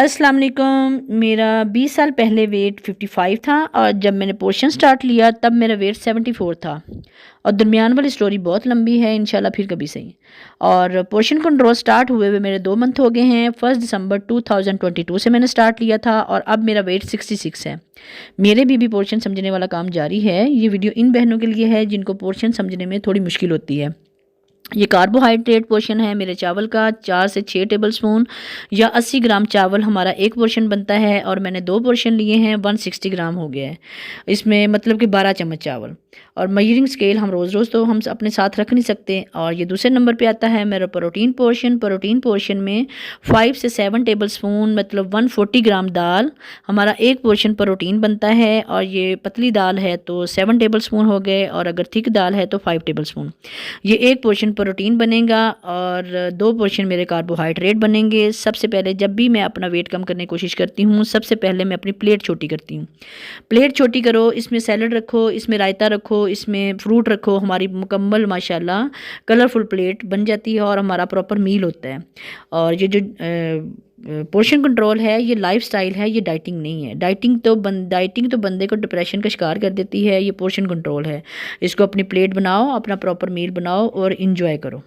अस्सलाम वालेकुम। मेरा 20 साल पहले वेट 55 था और जब मैंने पोर्शन स्टार्ट लिया तब मेरा वेट 74 था। और दरमियान वाली स्टोरी बहुत लंबी है, इंशाल्लाह फिर कभी सही। और पोर्शन कंट्रोल स्टार्ट हुए हुए मेरे 2 मंथ हो गए हैं। 1 दिसंबर 2022 से मैंने स्टार्ट लिया था और अब मेरा वेट 66 है। मेरे भी पोर्शन समझने वाला काम जारी है। ये वीडियो इन बहनों के लिए है जिनको पोर्शन समझने में थोड़ी मुश्किल होती है। ये कार्बोहाइड्रेट पोर्शन है मेरे चावल का 4 से 6 टेबल स्पून या 80 ग्राम चावल हमारा एक पोर्शन बनता है और मैंने 2 पोर्शन लिए हैं, 160 ग्राम हो गया है। इसमें मतलब कि 12 चम्मच चावल। और मेजरिंग स्केल हम रोज़ तो हम अपने साथ रख नहीं सकते। और ये दूसरे नंबर पे आता है मेरा प्रोटीन पोर्शन में 5 से 7 टेबल स्पून मतलब 140 ग्राम दाल हमारा एक पोर्शन प्रोटीन बनता है। और ये पतली दाल है तो 7 टेबल स्पून हो गए और अगर थिक दाल है तो 5 टेबल स्पून। ये एक पोर्शन प्रोटीन बनेगा और 2 पोर्शन मेरे कार्बोहाइड्रेट बनेंगे। सबसे पहले जब भी मैं अपना वेट कम करने की कोशिश करती हूँ, सबसे पहले मैं अपनी प्लेट छोटी करती हूँ। प्लेट छोटी करो, इसमें सैलड रखो, इसमें रायता रखो, इसमें फ्रूट रखो, हमारी मुकम्मल माशाल्लाह कलरफुल प्लेट बन जाती है और हमारा प्रॉपर मील होता है। और ये जो पोर्शन कंट्रोल है ये लाइफस्टाइल है, ये डाइटिंग नहीं है। डाइटिंग तो बंदे को डिप्रेशन का शिकार कर देती है। ये पोर्शन कंट्रोल है। इसको अपनी प्लेट बनाओ, अपना प्रॉपर मील बनाओ और इंजॉय करो।